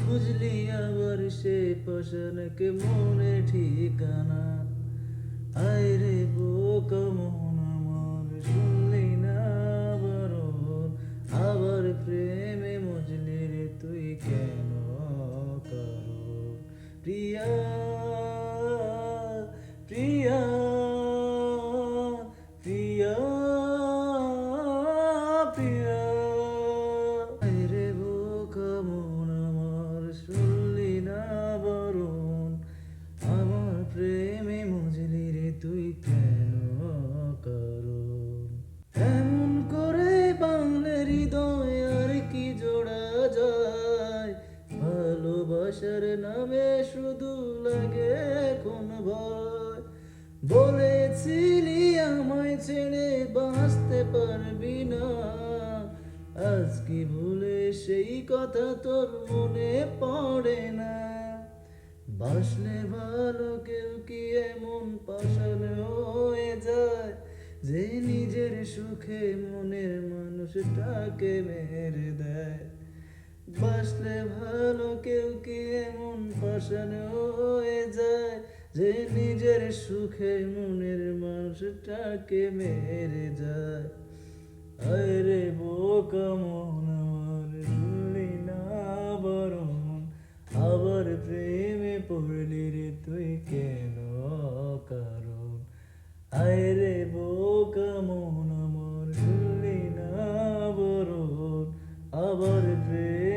খুঁজলি আবার সে পাষাণকে মনে ঠিকানা। আয় রে বোকা মন আমার, শুনলি না বারণ, আবার প্রেমে মজলি রে তুই কেন কারণ। প্রিয়া প্রিয়া প্রিয়া প্রিয়া, আয় রে বোকা মন আমার, শুনলি না বারণ, আমার প্রেমে মজলি রে তুই কেন কারণ। এমন করে বাংলা হৃদয় আর কি জোড়া যায়, ভালোবাসার নামে শুধু লাগে কোন ভয়। বলেছিলি আমায় ছেড়ে বাঁচতে পারবি না, আজ কি ভুলে সেই কথা তোর মনে পড়ে না। বাসলে ভালো কেউ কি এমন পাষাণ হয়ে যায়, যে নিজের সুখে মনের মানুষটাকে মেরে দেয়। বাসলে ভালো কেউ কি এমন পাষাণ হয়ে যায়, যে নিজের সুখে মনের মানুষটাকে মেরে যায়। আয় রে বোকা মন আমার, শুনলি না বারণ, আবার প্রেমে পড়লি রে তুই কেন কারণ। আয় রে বোকা মন আমার, শুনলি না বারণ, আবার প্রেমে